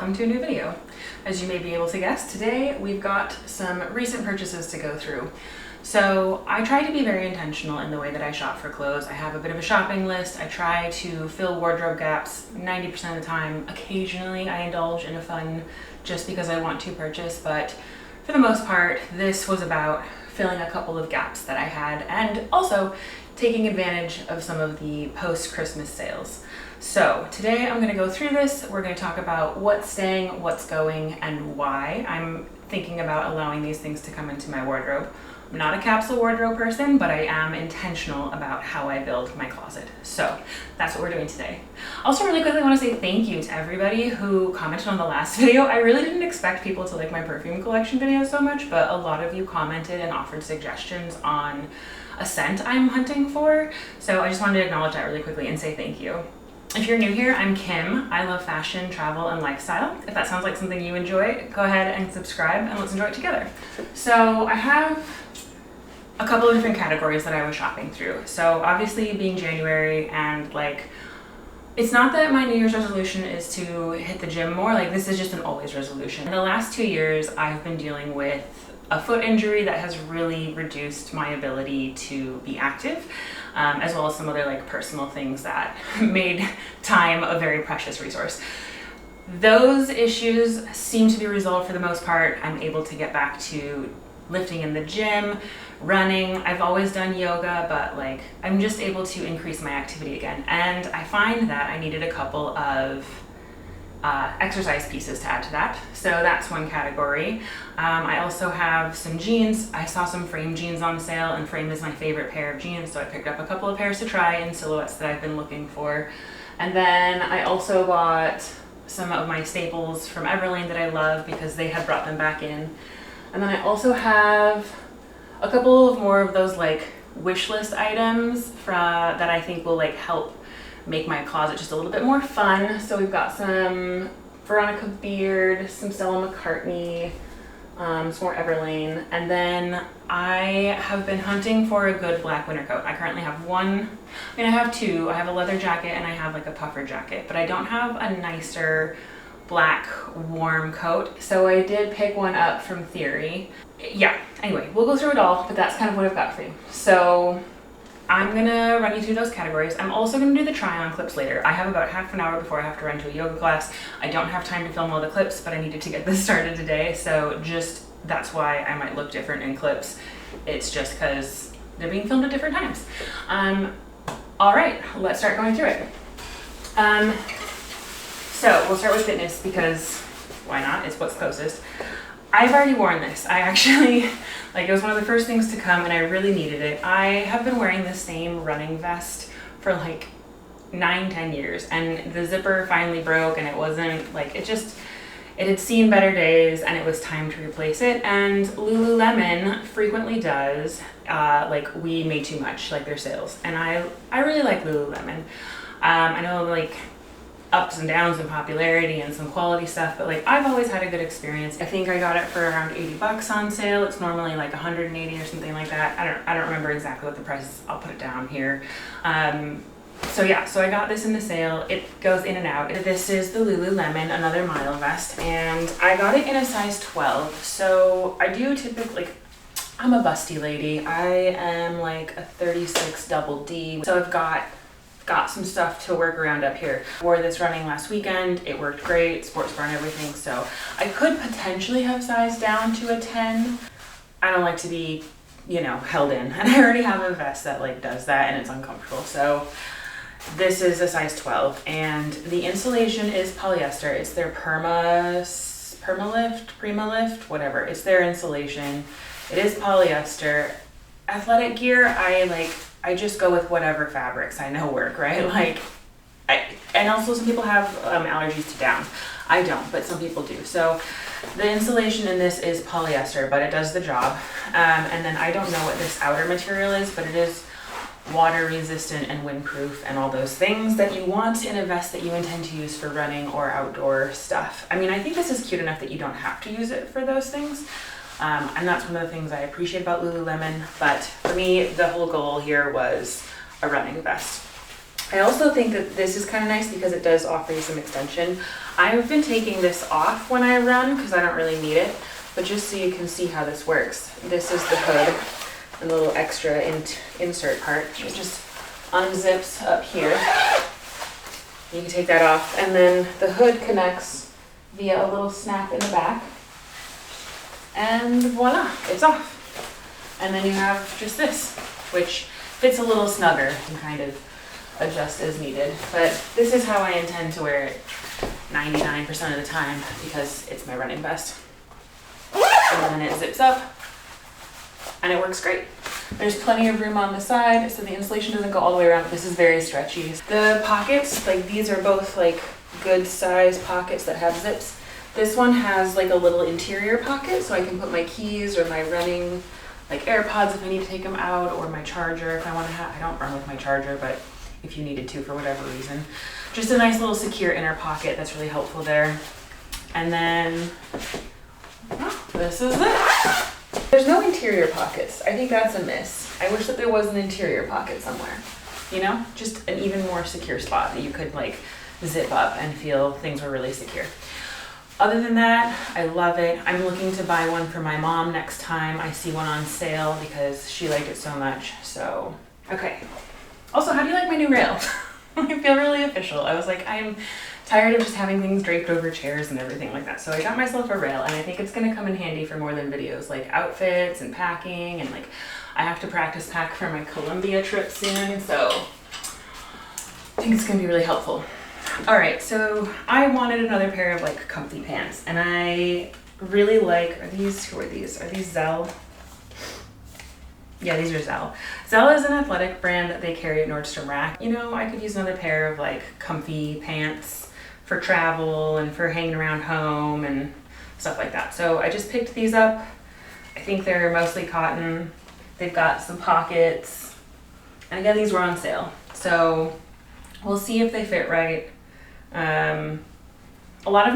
welcome to a new video. As you may be able to guess, today we've got some recent purchases to go through. So I try to be very intentional in the way that I shop for clothes. I have a bit of a shopping list. I try to fill wardrobe gaps 90% of the time. Occasionally I indulge in a fun just because I want to purchase, but for the most part, this was about filling a couple of gaps that I had and also taking advantage of some of the post-Christmas sales. So today I'm going to go through this. We're going to talk about what's staying, what's going, and why I'm thinking about allowing these things to come into my wardrobe. I'm not a capsule wardrobe person, but I am intentional about how I build my closet. So that's what we're doing today. Also, really quickly, I want to say thank you to everybody who commented on the last video. I really didn't expect people to like my perfume collection video so much, but a lot of you commented and offered suggestions on a scent I'm hunting for. So I just wanted to acknowledge that really quickly and say thank you. If you're new here, I'm Kim. I love fashion, travel, and lifestyle. If that sounds like something you enjoy, go ahead and subscribe and let's enjoy it together. So I have a couple of different categories that I was shopping through. So obviously being January and like, it's not that my New Year's resolution is to hit the gym more, like this is just an always resolution. In the last 2 years, I've been dealing with a foot injury that has really reduced my ability to be active, as well as some other like personal things that made time a very precious resource. Those issues seem to be resolved for the most part. I'm able to get back to lifting in the gym, running. I've always done yoga, but like I'm just able to increase my activity again. And I find that I needed a couple of exercise pieces to add to that. So that's one category. I also have some jeans. I saw some frame jeans on sale, and frame is my favorite pair of jeans, so I picked up a couple of pairs to try in silhouettes that I've been looking for. And then I also bought some of my staples from Everlane that I love because they had brought them back in. And then I also have a couple of more of those like wish list items that I think will like help make my closet just a little bit more fun. So we've got some Veronica beard, some Stella McCartney, some more Everlane, and then I have been hunting for a good black winter coat. I currently have one, I have two. I have a leather jacket and I have like a puffer jacket, but I don't have a nicer black warm coat. So I did pick one up from Theory. Yeah, anyway, we'll go through it all, but that's kind of what I've got for you. So I'm gonna run you through those categories. I'm also gonna do the try on clips later. I have about half an hour before I have to run to a yoga class. I don't have time to film all the clips, but I needed to get this started today. So just, that's why I might look different in clips. It's just because they're being filmed at different times. All right, let's start going through it. So we'll start with fitness because why not? It's what's closest. I've already worn this. I actually, like it was one of the first things to come and I really needed it. I have been wearing the same running vest for like 9-10 years and the zipper finally broke and it wasn't like, it had seen better days and it was time to replace it. And Lululemon frequently does like we made too much, like their sales. And I really like Lululemon. I know like ups and downs in popularity and some quality stuff, but like I've always had a good experience. I think I got it for around 80 bucks on sale. It's normally like 180 or something like that. I don't remember exactly what the price is. I'll put it down here. So yeah, so I got this in the sale. It goes in and out. This is the Lululemon, another mile vest, and I got it in a size 12. So I do typically, like, I'm a busty lady. I am like a 36 double D. So I've got some stuff to work around up here. Wore this running last weekend. It worked great, sports bar and everything. So I could potentially have sized down to a 10. I don't like to be, you know, held in. And I already have a vest that like does that and it's uncomfortable. So this is a size 12 and the insulation is polyester. It's their Prima-Lift, whatever. It's their insulation. It is polyester. Athletic gear, I just go with whatever fabrics I know work, right? Like, and also some people have allergies to down. I don't, but some people do. So the insulation in this is polyester, but it does the job. And then I don't know what this outer material is, but it is water resistant and windproof and all those things that you want in a vest that you intend to use for running or outdoor stuff. I mean, I think this is cute enough that you don't have to use it for those things. And that's one of the things I appreciate about Lululemon. But for me, the whole goal here was a running vest. I also think that this is kind of nice because it does offer you some extension. I've been taking this off when I run because I don't really need it, but just so you can see how this works. This is the hood and the little extra insert part. It just unzips up here. You can take that off, and then the hood connects via a little snap in the back, and voila, it's off. And then you have just this, which fits a little snugger. You can kind of adjust as needed, but this is how I intend to wear it 99% of the time because it's my running vest. And then it zips up and it works great. There's plenty of room on the side, so the insulation doesn't go all the way around. This is very stretchy. The pockets, like these are both like good size pockets that have zips. This one has like a little interior pocket, so I can put my keys or my running, like AirPods if I need to take them out, or my charger if I want to have. I don't run with my charger, but if you needed to for whatever reason. Just a nice little secure inner pocket that's really helpful there. And then, oh, this is it. There's no interior pockets. I think that's a miss. I wish that there was an interior pocket somewhere. You know, just an even more secure spot that you could like zip up and feel things were really secure. Other than that, I love it. I'm looking to buy one for my mom next time I see one on sale because she liked it so much. So, okay. Also, how do you like my new rail? I feel really official. I was like, I'm tired of just having things draped over chairs and everything like that. So I got myself a rail, and I think it's gonna come in handy for more than videos, like outfits and packing, and like I have to practice pack for my Columbia trip soon, so I think it's gonna be really helpful. All right, so I wanted another pair of like comfy pants, and I really like, who are these? Are these Zelle? Yeah, these are Zelle. Zelle is an athletic brand that they carry at Nordstrom Rack. You know, I could use another pair of like comfy pants for travel and for hanging around home and stuff like that. So I just picked these up. I think they're mostly cotton. They've got some pockets. And again, these were on sale. So we'll see if they fit right. A lot of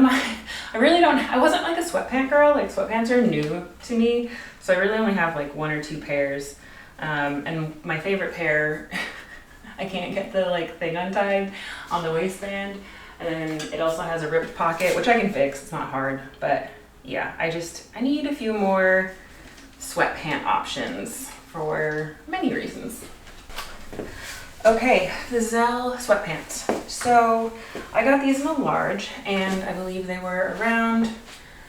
I wasn't like a sweatpant girl. Like sweatpants are new to me. So I really only have like one or two pairs. And my favorite pair, I can't get the like thing untied on the waistband. And then it also has a ripped pocket, which I can fix. It's not hard, but yeah, I need a few more sweatpant options for many reasons. Okay, the Zelle sweatpants. So I got these in a large, and I believe they were around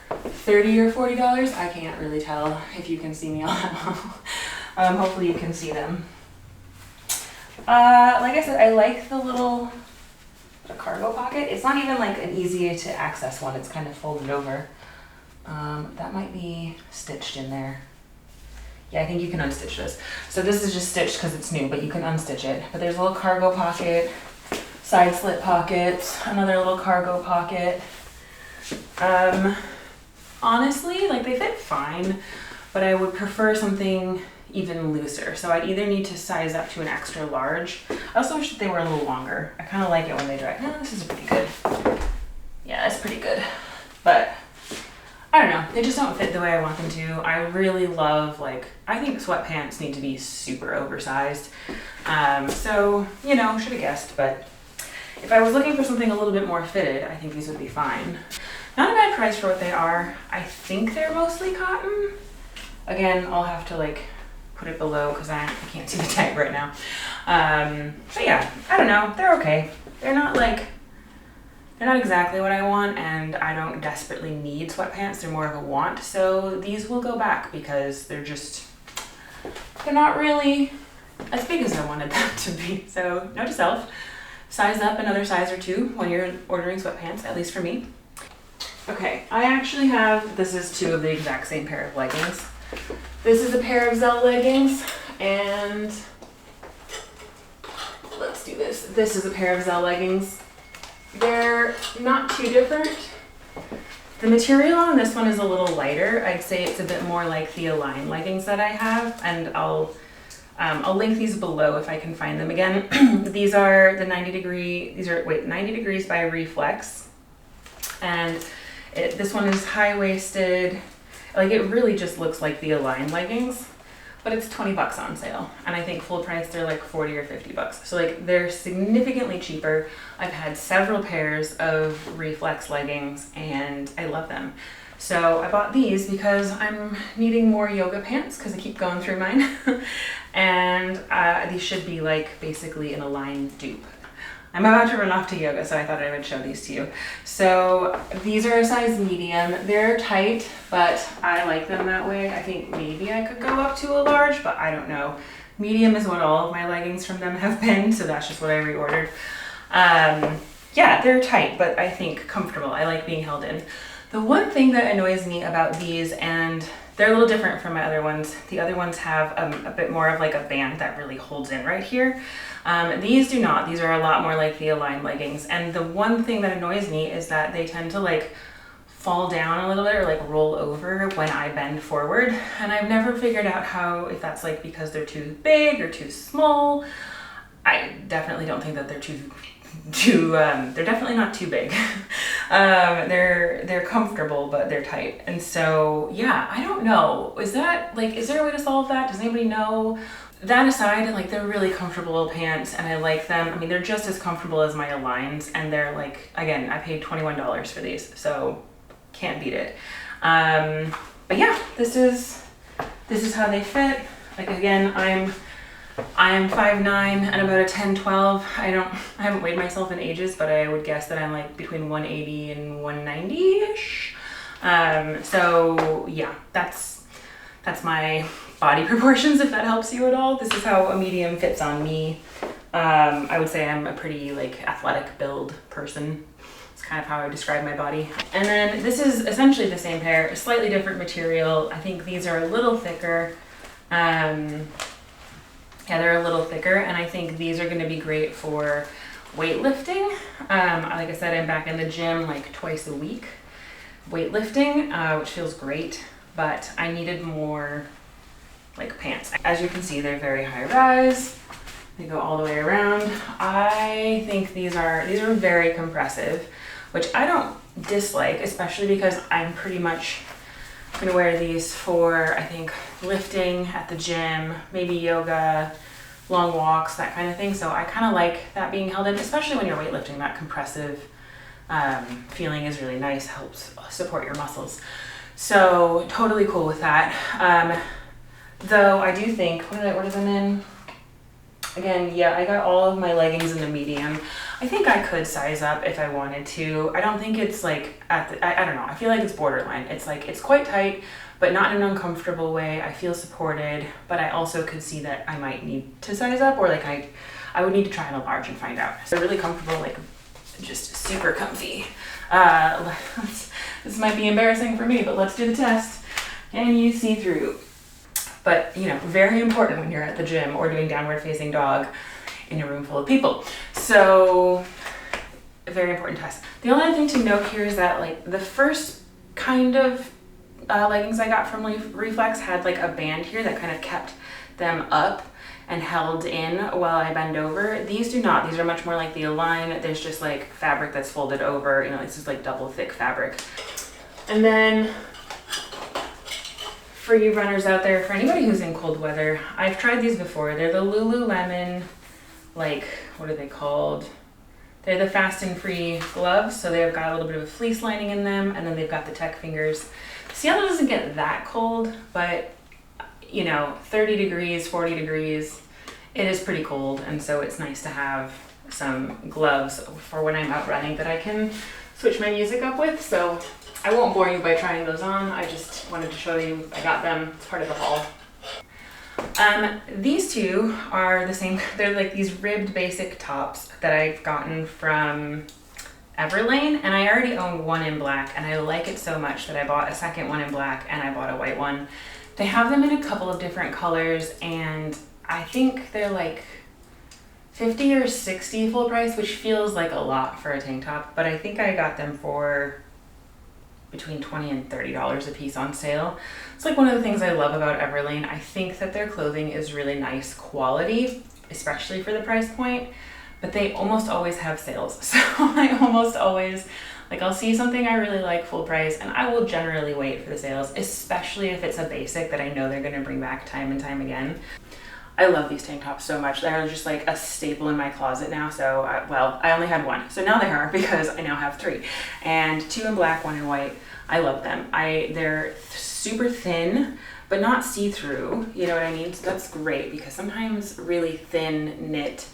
$30 or $40. I can't really tell if you can see me all that well. Hopefully you can see them. Like I said, I like the little cargo pocket. It's not even like an easy to access one. It's kind of folded over. That might be stitched in there. Yeah, I think you can unstitch this. So this is just stitched because it's new, but you can unstitch it. But there's a little cargo pocket, side slit pockets, another little cargo pocket. Honestly, like they fit fine, but I would prefer something even looser. So I'd either need to size up to an extra large. I also wish that they were a little longer. I kind of like it when they dry. No, this is pretty good. Yeah, it's pretty good. But I don't know, they just don't fit the way I want them to. I really love, like, I think sweatpants need to be super oversized. So, you know, should have guessed, but if I was looking for something a little bit more fitted, I think these would be fine. Not a bad price for what they are. I think they're mostly cotton. Again, I'll have to like put it below because I can't see the tag right now. But yeah, I don't know, they're okay. They're not exactly what I want, and I don't desperately need sweatpants. They're more of a want, so these will go back because they're not really as big as I wanted them to be. So note to self, size up another size or two when you're ordering sweatpants, at least for me. Okay, I actually have, this is two of the exact same pair of leggings. This is a pair of Zelle leggings, and let's do this. This is a pair of Zelle leggings. They're not too different. The material on this one is a little lighter. I'd say it's a bit more like the Align leggings that I have, and I'll link these below if I can find them again. These are the 90 Degrees by Reflex, and this one is high-waisted. Like, it really just looks like the Align leggings, but it's 20 bucks on sale. And I think full price, they're like 40 or 50 bucks. So like they're significantly cheaper. I've had several pairs of Reflex leggings and I love them. So I bought these because I'm needing more yoga pants because I keep going through mine. And these should be like basically an Align dupe. I'm about to run off to yoga, so I thought I would show these to you. So these are a size medium. They're tight, but I like them that way. I think maybe I could go up to a large, but I don't know. Medium is what all of my leggings from them have been, so that's just what I reordered. Yeah, they're tight, but I think comfortable. I like being held in. The one thing that annoys me about these, and they're a little different from my other ones. The other ones have a bit more of like a band that really holds in right here. These do not. These are a lot more like the Align leggings. And the one thing that annoys me is that they tend to like fall down a little bit or like roll over when I bend forward. And I've never figured out if that's like because they're too big or too small. I definitely don't think that they're they're definitely not too big. They're comfortable, but they're tight. And so, yeah, I don't know. Is there a way to solve that? Does anybody know? That aside, like they're really comfortable little pants and I like them. I mean, they're just as comfortable as my Aligns and they're like, again, I paid $21 for these, so can't beat it. But yeah, this is how they fit. Like again, I'm 5'9" and about a 10-12. I haven't weighed myself in ages, but I would guess that I'm like between 180 and 190-ish. So yeah, that's my body proportions, if that helps you at all. This is how a medium fits on me. I would say I'm a pretty like athletic build person. It's kind of how I would describe my body. And then this is essentially the same pair, a slightly different material. I think these are a little thicker. Yeah, they're a little thicker, and I think these are gonna be great for weightlifting. Like I said, I'm back in the gym like twice a week weightlifting, which feels great, but I needed more like pants. As you can see, they're very high rise. They go all the way around. I think these are very compressive, which I don't dislike, especially because I'm pretty much gonna wear these for, I think, lifting at the gym, maybe yoga, long walks, that kind of thing. So I kind of like that being held in, especially when you're weightlifting. That compressive feeling is really nice, helps support your muscles. So totally cool with that. Though I do think, what did I order them in? Again, yeah, I got all of my leggings in the medium. I think I could size up if I wanted to. I don't think it's like I don't know. I feel like it's borderline. It's like, it's quite tight, but not in an uncomfortable way. I feel supported, but I also could see that I might need to size up, or like I would need to try on a large and find out. So really comfortable, like just super comfy. This might be embarrassing for me, but let's do the test. Can you see through? But you know, very important when you're at the gym or doing downward facing dog in a room full of people. So a very important test. The only other thing to note here is that like the first kind of leggings I got from Reflex had like a band here that kind of kept them up and held in while I bend over. These do not. These are much more like the Align. There's just like fabric that's folded over. You know, it's just like double thick fabric. And then for you runners out there, for anybody who's in cold weather, I've tried these before. They're the Lululemon, like, what are they called? They're the fast and free gloves. So they've got a little bit of a fleece lining in them, and then they've got the tech fingers. Seattle doesn't get that cold, but you know, 30 degrees, 40 degrees, it is pretty cold. And so it's nice to have some gloves for when I'm out running that I can switch my music up with. So I won't bore you by trying those on. I just wanted to show you I got them. It's part of the haul. These two are the same. They're like these ribbed basic tops that I've gotten from Everlane, and I already own one in black, and I like it so much that I bought a second one in black and I bought a white one. They have them in a couple of different colors, and I think they're like 50 or 60 full price, which feels like a lot for a tank top, but I think I got them for between $20 and $30 a piece on sale. It's like one of the things I love about Everlane. I think that their clothing is really nice quality, especially for the price point, but they almost always have sales. So I almost always Like I'll see something I really like full price and I will generally wait for the sales, especially if it's a basic that I know they're gonna bring back time and time again. I love these tank tops so much. They're just like a staple in my closet now. So, I only had one. So now they are because I now have 3. And 2 in black, 1 in white. I love them. They're super thin, but not see-through. You know what I mean? So that's great because sometimes really thin knit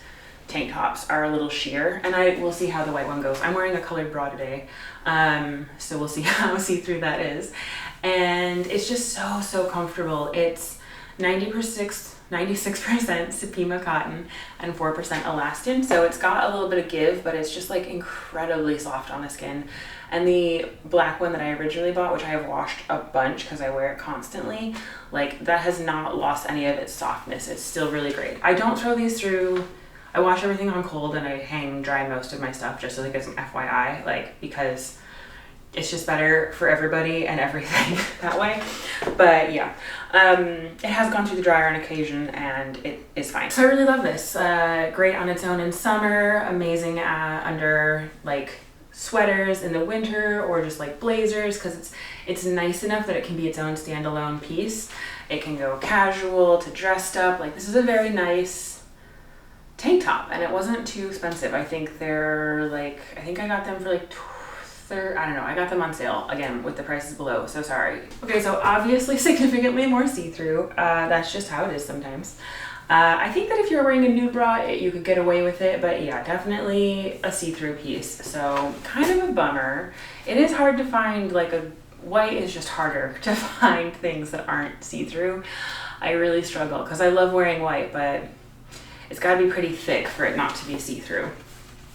tank tops are a little sheer. And we'll see how the white one goes. I'm wearing a colored bra today. So we'll see how see-through that is. And it's just so comfortable. It's 96% Supima cotton and 4% elastin. So it's got a little bit of give, but it's just like incredibly soft on the skin. And the black one that I originally bought, which I have washed a bunch because I wear it constantly, like that has not lost any of its softness. It's still really great. I don't throw these through. I wash everything on cold and I hang dry most of my stuff just so like as an FYI, like because it's just better for everybody and everything that way. But yeah, it has gone through the dryer on occasion and it is fine. So I really love this. Great on its own in summer, amazing under like sweaters in the winter or just like blazers because it's nice enough that it can be its own standalone piece. It can go casual to dressed up. Like this is a very nice tank top and it wasn't too expensive. I think they're like, I think I got them for like I don't know, I got them on sale again with the prices below, so sorry. Okay, so obviously significantly more see-through. That's just how it is sometimes. I think that if you're wearing a nude bra, you could get away with it, but yeah, definitely a see-through piece. So kind of a bummer. It is hard to find, like white is just harder to find things that aren't see-through. I really struggle because I love wearing white, but it's got to be pretty thick for it not to be see-through.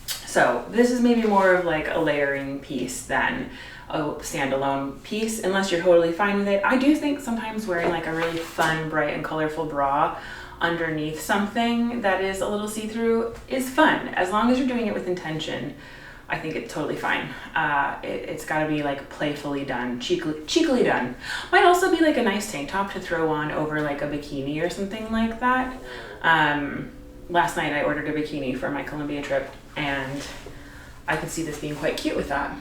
So this is maybe more of like a layering piece than a standalone piece, unless you're totally fine with it. I do think sometimes wearing like a really fun, bright and colorful bra underneath something that is a little see-through is fun. As long as you're doing it with intention, I think it's totally fine. It's gotta be like playfully done, cheekily done. Might also be like a nice tank top to throw on over like a bikini or something like that. Last night I ordered a bikini for my Colombia trip and I could see this being quite cute with that.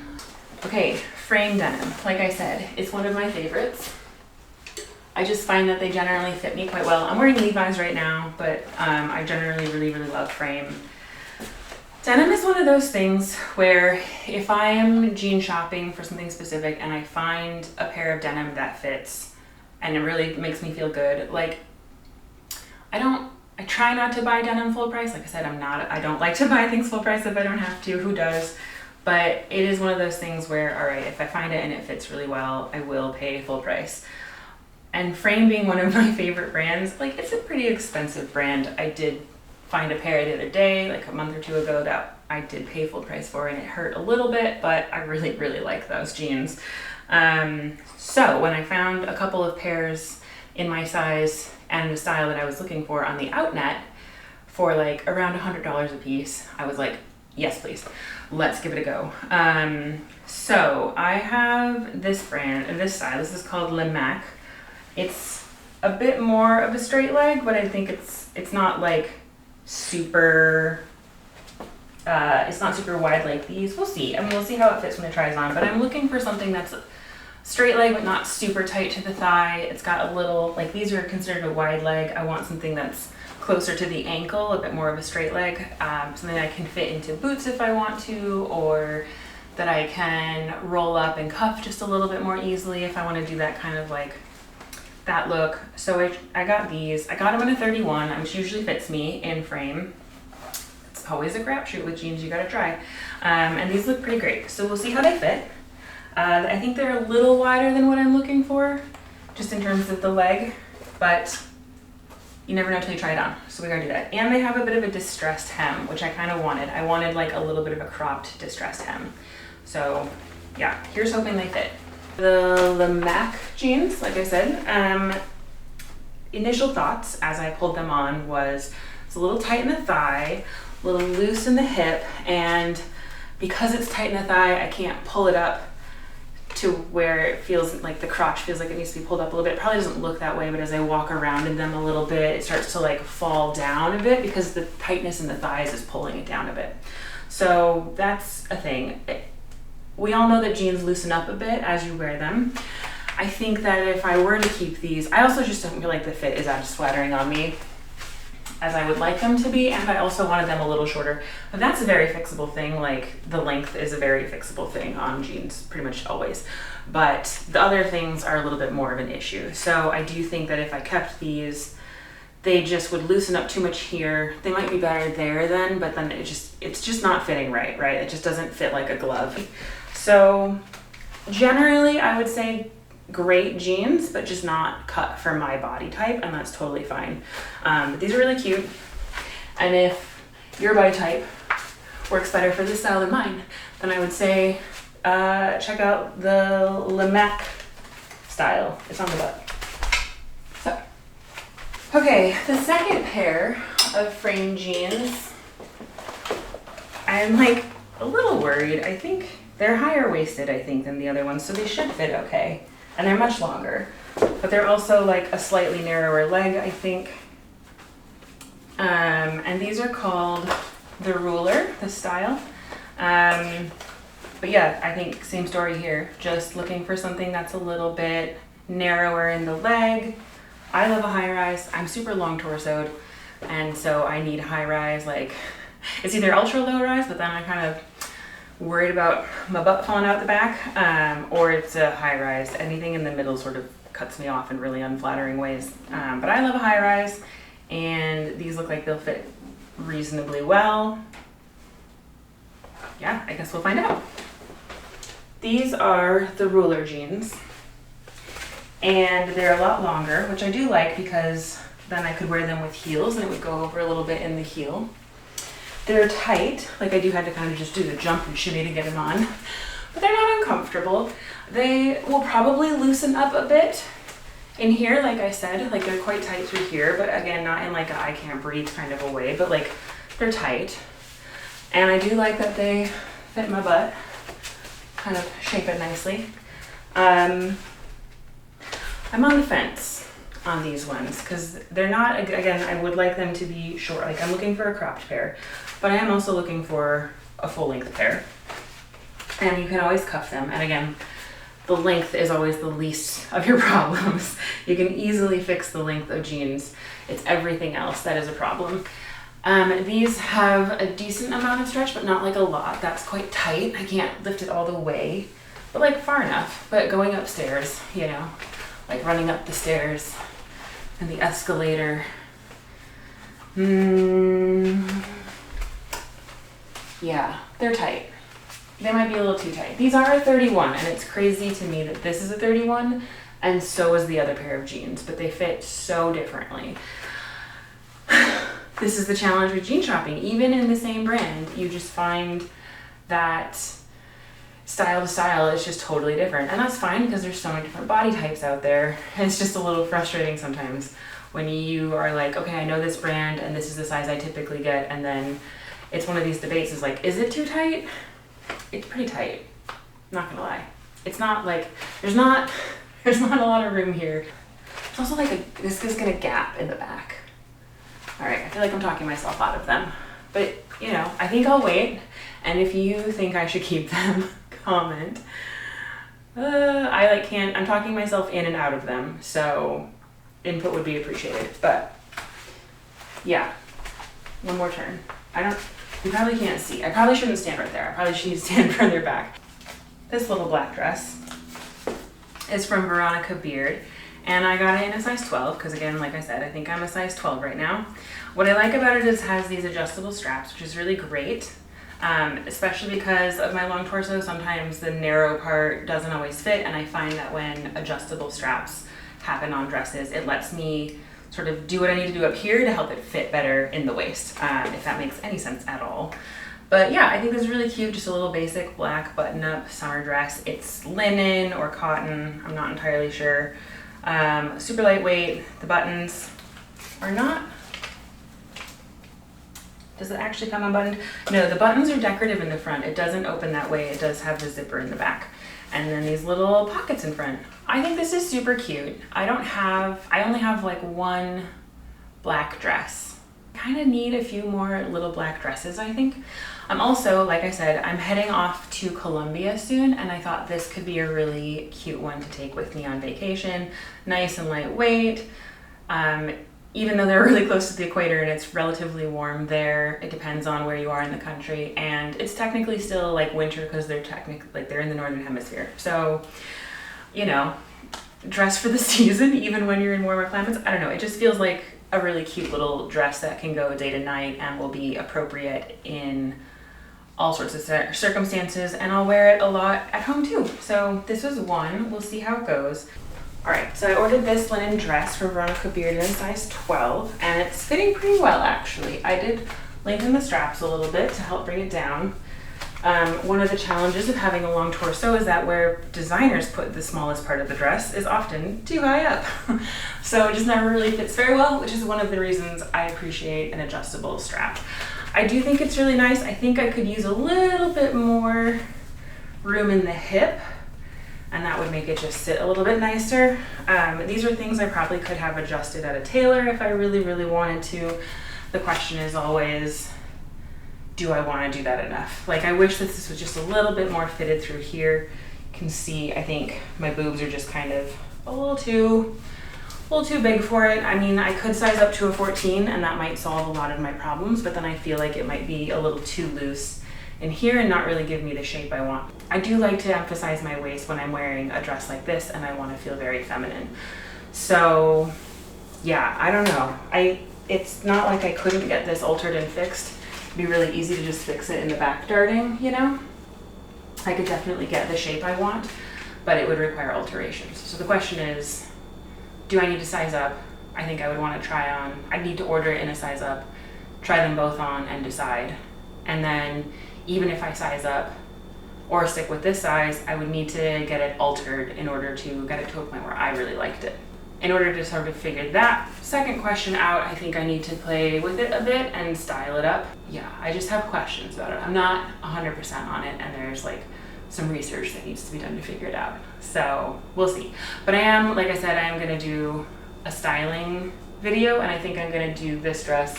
Okay, frame denim. Like I said, it's one of my favorites. I just find that they generally fit me quite well. I'm wearing Levi's right now, but I generally really love frame. Denim is one of those things where if I am jean shopping for something specific and I find a pair of denim that fits and it really makes me feel good, like I try not to buy denim full price. Like I said, I don't like to buy things full price if I don't have to. Who does? But it is one of those things where, all right, if I find it and it fits really well, I will pay full price. And Frame being one of my favorite brands, like it's a pretty expensive brand. I did find a pair the other day, like a month or 2 ago, that I did pay full price for and it hurt a little bit, but I really like those jeans. So when I found a couple of pairs in my size and the style that I was looking for on the Outnet for like around $100 a piece, I was like, yes, please, let's give it a go. So I have this brand, this style. This is called Le Mac. It's a bit more of a straight leg, but I think it's not like super, it's not super wide like these. We'll see. I mean, we'll see how it fits when it tries on, but I'm looking for something that's straight leg, but not super tight to the thigh. It's got a little, like these are considered a wide leg. I want something that's closer to the ankle, a bit more of a straight leg, something I can fit into boots if I want to, or that I can roll up and cuff just a little bit more easily if I want to do that kind of like that look. So I got these. I got them in a 31, which usually fits me in Frame. It's always a crapshoot with jeans, you gotta try. And these look pretty great. So we'll see how they fit. I think they're a little wider than what I'm looking for, just in terms of the leg, but you never know till you try it on. So we're gonna do that. And they have a bit of a distressed hem, which I kind of wanted. I wanted like a little bit of a cropped distressed hem. So yeah, here's hoping they fit. The Le Mac jeans, like I said, initial thoughts as I pulled them on was it's a little tight in the thigh, a little loose in the hip, and because it's tight in the thigh, I can't pull it up to where it feels like the crotch feels like it needs to be pulled up a little bit. It probably doesn't look that way, but as I walk around in them a little bit, it starts to like fall down a bit because the tightness in the thighs is pulling it down a bit. So that's a thing. we all know that jeans loosen up a bit as you wear them. I think that if I were to keep these, I also just don't feel like the fit is as flattering on me as I would like them to be, and I also wanted them a little shorter. But that's a very fixable thing, like the length is a very fixable thing on jeans, pretty much always. But the other things are a little bit more of an issue. So I do think that if I kept these, they just would loosen up too much here. They might be better there then, but then it's just not fitting right? It just doesn't fit like a glove. So generally I would say great jeans, but just not cut for my body type, and that's totally fine. But these are really cute, and if your body type works better for this style than mine, then I would say check out the Le Mac style. It's on the butt. So, okay, the second pair of frame jeans, I'm like a little worried. I think they're higher waisted, I think, than the other ones, so they should fit okay. And they're much longer, but they're also like a slightly narrower leg, I think. And these are called the Ruler, the style. But yeah, I think same story here. Just looking for something that's a little bit narrower in the leg. I love a high rise. I'm super long torsoed, and so I need high rise. Like, it's either ultra low rise, but then I kind of worried about my butt falling out the back, or it's a high rise. Anything in the middle sort of cuts me off in really unflattering ways. But I love a high rise, and these look like they'll fit reasonably well. Yeah, I guess we'll find out. These are the Ruler jeans, and they're a lot longer, which I do like because then I could wear them with heels and it would go over a little bit in the heel. They're tight, like I do have to kind of just do the jump and shimmy to get them on, but they're not uncomfortable. They will probably loosen up a bit in here, like I said, like they're quite tight through here, but again, not in like a I can't breathe kind of a way, but like they're tight. And I do like that they fit my butt, kind of shape it nicely. I'm on the fence on these ones because they're not, again, I would like them to be short. Like I'm looking for a cropped pair, but I am also looking for a full length pair. And you can always cuff them. And again, the length is always the least of your problems. You can easily fix the length of jeans. It's everything else that is a problem. These have a decent amount of stretch, but not like a lot. That's quite tight. I can't lift it all the way, but like far enough. But going upstairs, you know, like running up the stairs and the escalator. Yeah, they're tight. They might be a little too tight. These are a 31, and it's crazy to me that this is a 31, and so is the other pair of jeans, but they fit so differently. This is the challenge with jean shopping. Even in the same brand, you just find that style to style is just totally different. And that's fine because there's so many different body types out there. And it's just a little frustrating sometimes when you are like, okay, I know this brand and this is the size I typically get. And then it's one of these debates is like, is it too tight? It's pretty tight. Not gonna lie. It's not like, there's not a lot of room here. It's also like this is gonna gap in the back. All right, I feel like I'm talking myself out of them, but you know, I think I'll wait. And if you think I should keep them, comment. I'm talking myself in and out of them, so input would be appreciated. But yeah, one more turn. You probably can't see. I probably shouldn't stand right there. I probably should stand further back. This little black dress is from Veronica Beard. And I got it in a size 12 because again, like I said, I think I'm a size 12 right now. What I like about it is it has these adjustable straps, which is really great, especially because of my long torso. Sometimes the narrow part doesn't always fit, and I find that when adjustable straps happen on dresses, it lets me sort of do what I need to do up here to help it fit better in the waist, if that makes any sense at all. But yeah, I think this is really cute, just a little basic black button-up summer dress. It's linen or cotton, I'm not entirely sure. Super lightweight. The buttons are not, does it actually come unbuttoned? No, the buttons are decorative in the front. It doesn't open that way. It does have the zipper in the back. And then these little pockets in front. I think this is super cute. I only have like one black dress. kind of need a few more little black dresses, I think. I'm also, like I said, I'm heading off to Colombia soon, and I thought this could be a really cute one to take with me on vacation. Nice and lightweight. Even though they're really close to the equator and it's relatively warm there, it depends on where you are in the country, and it's technically still like winter because they're they're in the northern hemisphere. So, you know, dress for the season even when you're in warmer climates. I don't know, it just feels like a really cute little dress that can go day to night and will be appropriate in all sorts of circumstances, and I'll wear it a lot at home too. So this was one. We'll see how it goes. All right, so I ordered this linen dress for Veronica Beard in size 12, and it's fitting pretty well actually. I did lengthen the straps a little bit to help bring it down. One of the challenges of having a long torso is that where designers put the smallest part of the dress is often too high up. So it just never really fits very well, which is one of the reasons I appreciate an adjustable strap. I do think it's really nice. I think I could use a little bit more room in the hip, and that would make it just sit a little bit nicer. These are things I probably could have adjusted at a tailor if I really, really wanted to. The question is always, do I want to do that enough? Like, I wish that this was just a little bit more fitted through here. You can see, I think my boobs are just kind of a little too big for it. I mean, I could size up to a 14 and that might solve a lot of my problems, but then I feel like it might be a little too loose in here and not really give me the shape I want. I do like to emphasize my waist when I'm wearing a dress like this, and I want to feel very feminine. So yeah, I don't know. It's not like I couldn't get this altered and fixed. It'd be really easy to just fix it in the back darting, you know? I could definitely get the shape I want, but it would require alterations. So the question is, do I need to size up? I think I would want to try on. I'd need to order it in a size up, try them both on and decide. And then even if I size up or stick with this size, I would need to get it altered in order to get it to a point where I really liked it. In order to sort of figure that second question out, I think I need to play with it a bit and style it up. Yeah, I just have questions about it. I'm not 100% on it, and there's like some research that needs to be done to figure it out. So we'll see. But I am, like I said, I am gonna do a styling video, and I think I'm gonna do this dress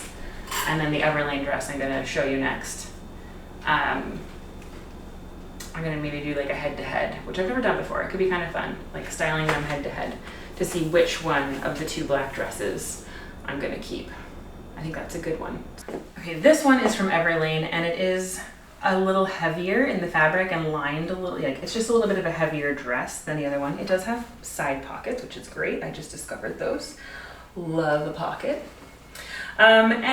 and then the Everlane dress I'm gonna show you next. I'm gonna maybe do like a head-to-head, which I've never done before. It could be kind of fun, like styling them head-to-head to see which one of the two black dresses I'm gonna keep. I think that's a good one. Okay, this one is from Everlane, and it is a little heavier in the fabric and lined a little, like it's just a little bit of a heavier dress than the other one. It does have side pockets, which is great. I just discovered those. Love a pocket. And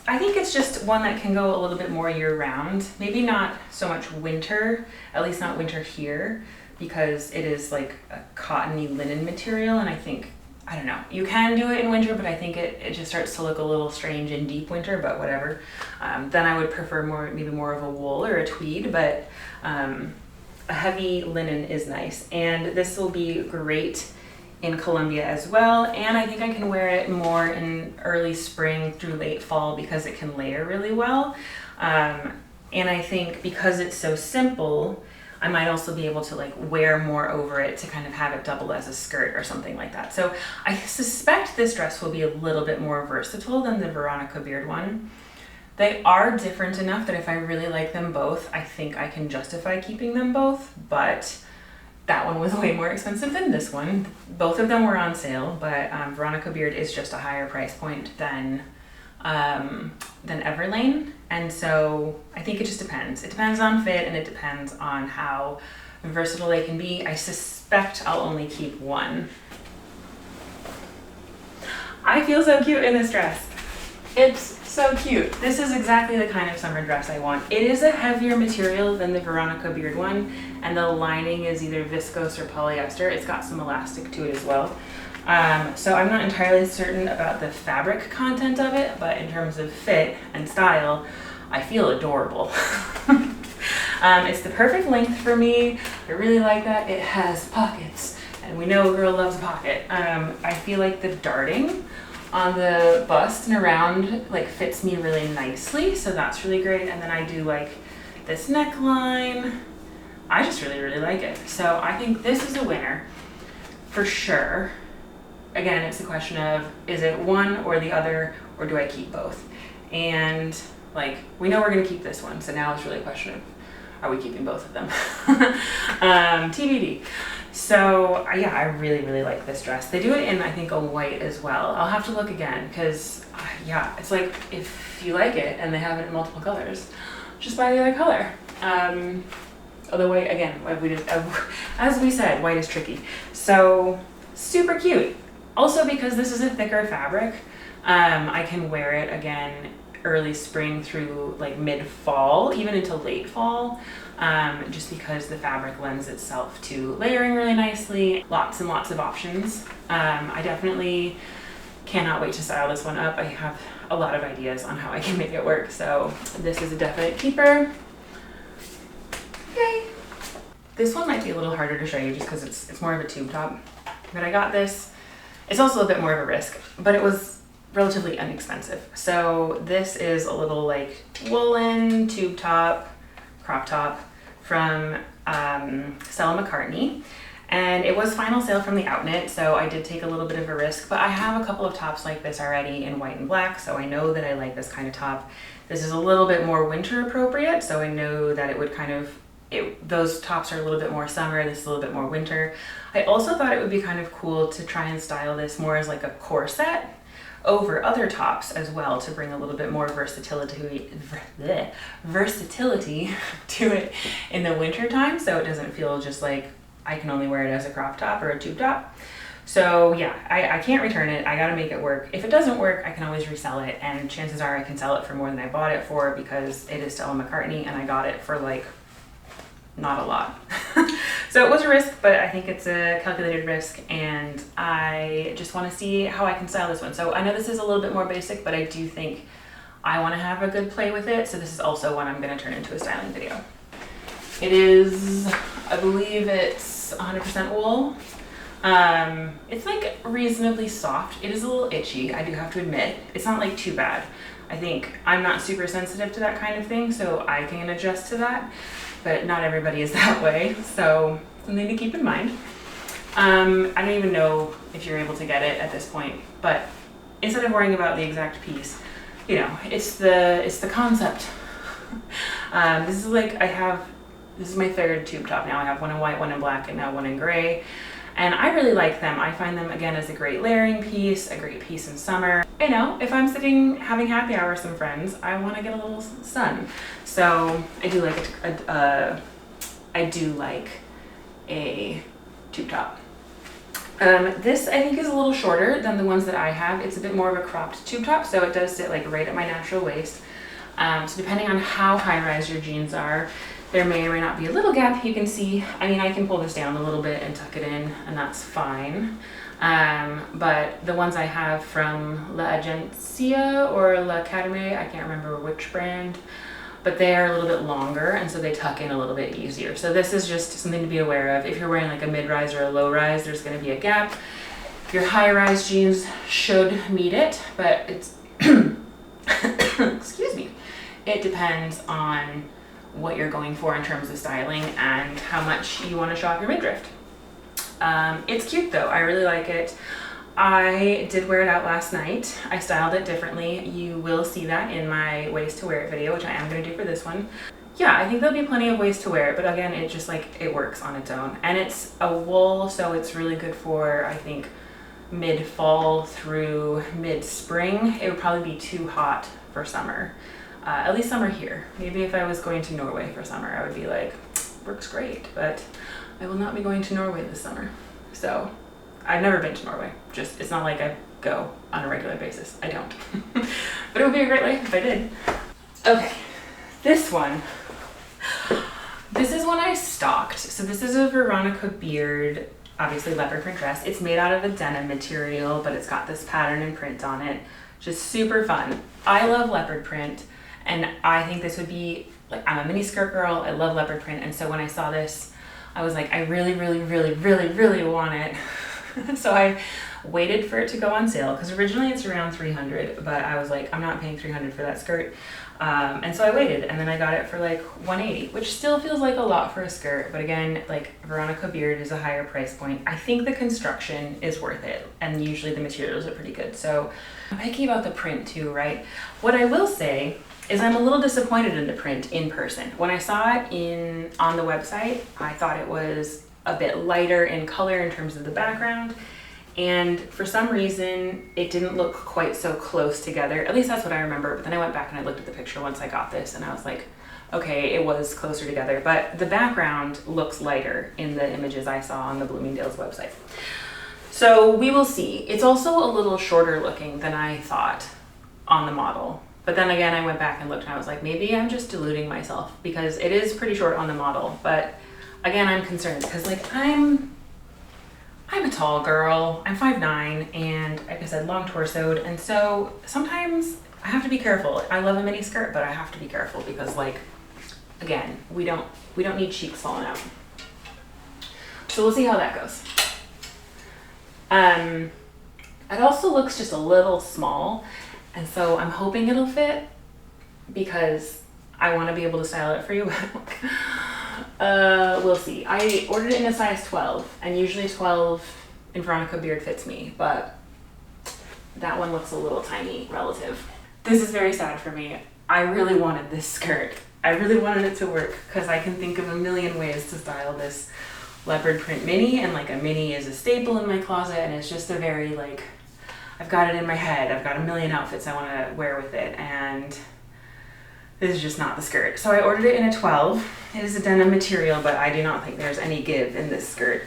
I think it's just one that can go a little bit more year round. Maybe not so much winter, at least not winter here, because it is like a cottony linen material, and I think, I don't know, you can do it in winter, but I think it just starts to look a little strange in deep winter, but whatever. Then I would prefer maybe more of a wool or a tweed, but a heavy linen is nice. And this will be great in Colombia as well, and I think I can wear it more in early spring through late fall because it can layer really well. And I think because it's so simple, I might also be able to like wear more over it to kind of have it double as a skirt or something like that. So I suspect this dress will be a little bit more versatile than the Veronica Beard one. They are different enough that if I really like them both, I think I can justify keeping them both, but that one was way more expensive than this one. Both of them were on sale, but Veronica Beard is just a higher price point than Everlane. And so I think it just depends. It depends on fit, and it depends on how versatile they can be. I suspect I'll only keep one. I feel so cute in this dress. It's so cute. This is exactly the kind of summer dress I want. It is a heavier material than the Veronica Beard one, and the lining is either viscose or polyester. It's got some elastic to it as well. So I'm not entirely certain about the fabric content of it, but in terms of fit and style, I feel adorable. It's the perfect length for me. I really like that. It has pockets, and we know a girl loves a pocket. I feel like the darting on the bust and around like fits me really nicely, so that's really great. And then I do like this neckline. I just really, really like it. So I think this is a winner for sure. Again, it's a question of, is it one or the other, or do I keep both? and like we know we're gonna keep this one, so now it's really a question of, are we keeping both of them? TBD. So yeah, I really like this dress. They do it in, I think, a white as well. I'll have to look again, because yeah, it's like if you like it and they have it in multiple colors, just buy the other color. Although white, again, as we said, white is tricky. So super cute. Also, because this is a thicker fabric, I can wear it again early spring through like mid-fall, even into late fall, just because the fabric lends itself to layering really nicely. Lots and lots of options. I definitely cannot wait to style this one up. I have a lot of ideas on how I can make it work, so this is a definite keeper. Yay! This one might be a little harder to show you just because it's more of a tube top, but I got this. It's also a bit more of a risk, but it was relatively inexpensive. So this is a little like woolen tube top, crop top from Stella McCartney. And it was final sale from the Outnet, so I did take a little bit of a risk, but I have a couple of tops like this already in white and black, so I know that I like this kind of top. This is a little bit more winter appropriate, so I know that it would kind of, those tops are a little bit more summer, this is a little bit more winter. I also thought it would be kind of cool to try and style this more as like a corset over other tops as well, to bring a little bit more versatility to it in the winter time, so it doesn't feel just like I can only wear it as a crop top or a tube top. So yeah, I can't return it. I gotta make it work. If it doesn't work, I can always resell it, and chances are I can sell it for more than I bought it for, because it is Stella McCartney and I got it for like not a lot. So it was a risk, but I think it's a calculated risk, and I just want to see how I can style this one. So I know this is a little bit more basic, but I do think I want to have a good play with it, so this is also one I'm going to turn into a styling video. It is, I believe it's 100% wool. It's like reasonably soft. It is a little itchy, I do have to admit. It's not like too bad. I think I'm not super sensitive to that kind of thing, so I can adjust to that, but not everybody is that way, so something to keep in mind. I don't even know if you're able to get it at this point, but instead of worrying about the exact piece, you know, it's the concept. This is like, this is my third tube top now. I have one in white, one in black, and now one in gray. And I really like them. I find them, again, as a great layering piece, a great piece in summer. You know, if I'm sitting having happy hour with some friends, I want to get a little sun. So I do like a tube top. This I think is a little shorter than the ones that I have. It's a bit more of a cropped tube top, so it does sit like right at my natural waist. So depending on how high-rise your jeans are, there may or may not be a little gap you can see. I mean, I can pull this down a little bit and tuck it in, and that's fine. But the ones I have from La Agencia or La Academy, I can't remember which brand, but they are a little bit longer, and so they tuck in a little bit easier. So this is just something to be aware of. If you're wearing like a mid-rise or a low-rise, there's gonna be a gap. Your high-rise jeans should meet it, but it's, excuse me, it depends on what you're going for in terms of styling and how much you want to show off your midriff. It's cute though, I really like it. I did wear it out last night. I styled it differently. You will see that in my ways to wear it video, which I am going to do for this one. Yeah, I think there'll be plenty of ways to wear it, but again, it just like, it works on its own. And it's a wool, so it's really good for, I think, mid-fall through mid-spring. It would probably be too hot for summer. At least summer here. Maybe if I was going to Norway for summer, I would be like, works great, but I will not be going to Norway this summer. So I've never been to Norway. Just, it's not like I go on a regular basis. I don't. But it would be a great life if I did. Okay, this one. This is one I stocked. So this is a Veronica beard, obviously leopard print dress. It's made out of a denim material, but it's got this pattern and print on it. Just super fun. I love leopard print. And I think this would be, like, I'm a mini skirt girl, I love leopard print, and so when I saw this, I was like, I really want it. So I waited for it to go on sale, because originally it's around $300, but I was like, I'm not paying $300 for that skirt. And so I waited, and then I got it for like $180, which still feels like a lot for a skirt. But again, like Veronica beard is a higher price point. I think the construction is worth it, and usually the materials are pretty good. So I'm picky about the print too, right? What I will say is I'm a little disappointed in the print in person. When I saw it on the website, I thought it was a bit lighter in color in terms of the background. And for some reason, it didn't look quite so close together. At least that's what I remember. But then I went back and I looked at the picture once I got this, and I was like, okay, it was closer together. But the background looks lighter in the images I saw on the Bloomingdale's website. So we will see. It's also a little shorter looking than I thought on the model. But then again, I went back and looked and I was like, maybe I'm just deluding myself, because it is pretty short on the model. But again, I'm concerned because like I'm a tall girl, I'm 5'9", and like I said, long torsoed, and so sometimes I have to be careful. I love a mini skirt, but I have to be careful because like, again, we don't need cheeks falling out. So we'll see how that goes. It also looks just a little small, and so I'm hoping it'll fit because I want to be able to style it for you. We'll see. I ordered it in a size 12, and usually 12 in Veronica beard fits me, but that one looks a little tiny relative. This is very sad for me. I really wanted this skirt. I really wanted it to work because I can think of a million ways to style this leopard print mini, and like a mini is a staple in my closet, and it's just a very like, I've got it in my head. I've got a million outfits I want to wear with it, and this is just not the skirt. So I ordered it in a 12. It is a denim material, but I do not think there's any give in this skirt.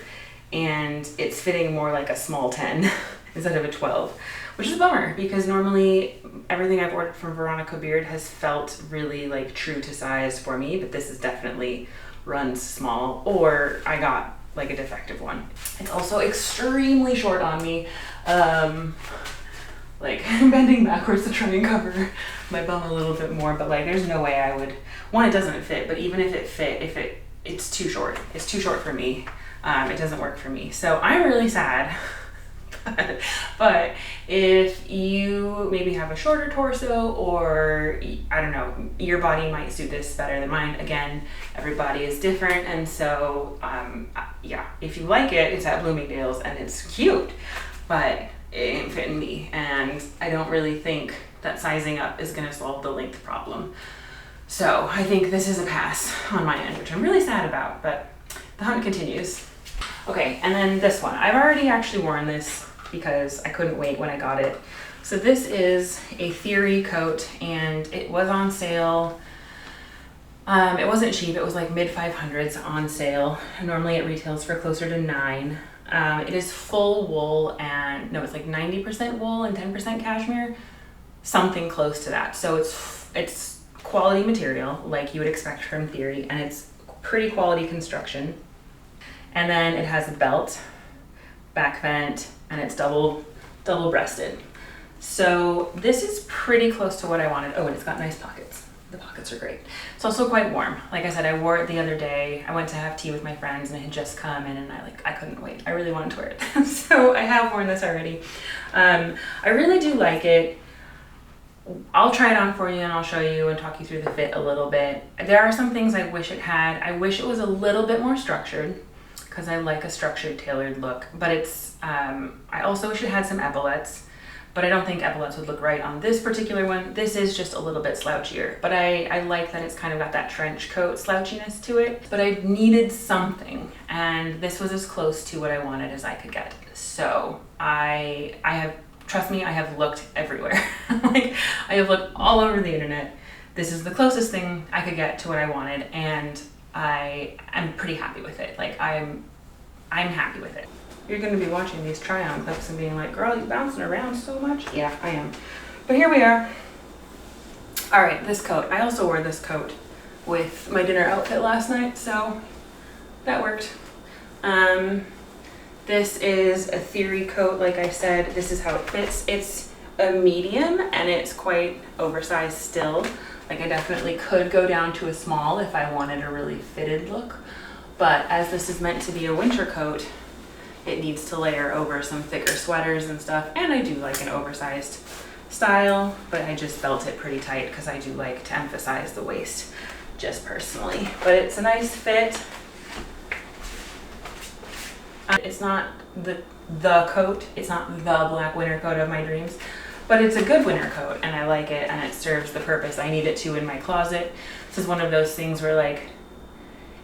And it's fitting more like a small 10 instead of a 12, which is a bummer because normally everything I've ordered from Veronica beard has felt really like true to size for me, but this is definitely runs small, or I got like a defective one. It's also extremely short on me. Like I'm bending backwards to try and cover my bum a little bit more, but like there's no way I would, one, it doesn't fit, but even if it fit, it's too short. It's too short for me. It doesn't work for me. So I'm really sad. But if you maybe have a shorter torso, or I don't know, your body might suit this better than mine. Again, everybody is different, and so yeah, if you like it, it's at Bloomingdale's and it's cute, but it ain't fitting me, and I don't really think that sizing up is going to solve the length problem. So I think this is a pass on my end, which I'm really sad about, but the hunt continues. Okay, and then this one. I've already actually worn this because I couldn't wait when I got it. So this is a Theory coat, and it was on sale. It wasn't cheap. It was like mid 500s on sale. Normally it retails for closer to $9. It is full wool, and no, it's like 90% wool and 10% cashmere, something close to that. So it's quality material like you would expect from Theory, and it's pretty quality construction. And then it has a belt, back vent, and it's double breasted. So this is pretty close to what I wanted. Oh, and it's got nice pockets. The pockets are great. It's also quite warm. Like I said, I wore it the other day. I went to have tea with my friends, and it had just come in, and I couldn't wait. I really wanted to wear it. So I have worn this already. I really do like it. I'll try it on for you, and I'll show you and talk you through the fit a little bit. There are some things I wish it had. I wish it was a little bit more structured, because I like a structured, tailored look. But it's, I also wish it had some epaulettes, but I don't think epaulettes would look right on this particular one. This is just a little bit slouchier, but I like that it's kind of got that trench coat slouchiness to it. But I needed something, and this was as close to what I wanted as I could get. So I have, trust me, I have looked everywhere. Like, I have looked all over the internet. This is the closest thing I could get to what I wanted, and I am pretty happy with it. Like, I'm happy with it. You're gonna be watching these try-on clips and being like, girl, you bouncing around so much. Yeah, I am. But here we are. All right, this coat. I also wore this coat with my dinner outfit last night, so that worked. This is a Theory coat, like I said. This is how it fits. It's a medium, and it's quite oversized still. Like, I definitely could go down to a small if I wanted a really fitted look. But as this is meant to be a winter coat, it needs to layer over some thicker sweaters and stuff. And I do like an oversized style, but I just felt it pretty tight because I do like to emphasize the waist just personally. But it's a nice fit. It's not the coat, it's not the black winter coat of my dreams, but it's a good winter coat and I like it and it serves the purpose I need it to in my closet. This is one of those things where like,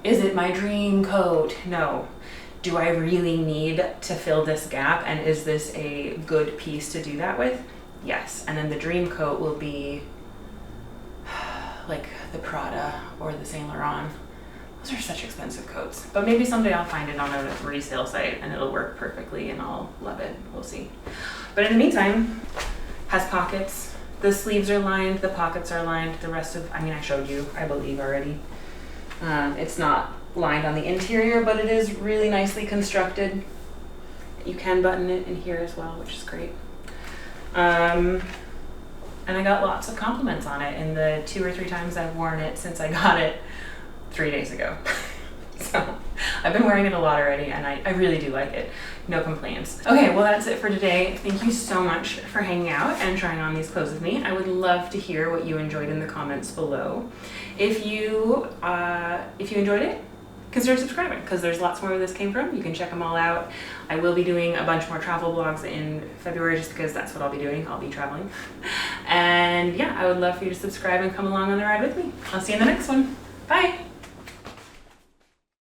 is it my dream coat? No. Do I really need to fill this gap and is this a good piece to do that with? Yes. And then the dream coat will be like the Prada or the Saint Laurent. Those are such expensive coats, but maybe someday I'll find it on a resale site and it'll work perfectly and I'll love it. We'll see. But in the meantime, has pockets. The sleeves are lined, the pockets are lined. The rest of, I mean, I showed you, I believe already. It's not lined on the interior, but it is really nicely constructed. You can button it in here as well, which is great. And I got lots of compliments on it in the 2 or 3 times I've worn it since I got it 3 days ago. So I've been wearing it a lot already and I really do like it. No complaints. Okay, well that's it for today. Thank you so much for hanging out and trying on these clothes with me. I would love to hear what you enjoyed in the comments below. If you enjoyed it, consider subscribing because there's lots more where this came from. You can check them all out. I will be doing a bunch more travel vlogs in February just because that's what I'll be doing. I'll be traveling. And yeah, I would love for you to subscribe and come along on the ride with me. I'll see you in the next one. Bye.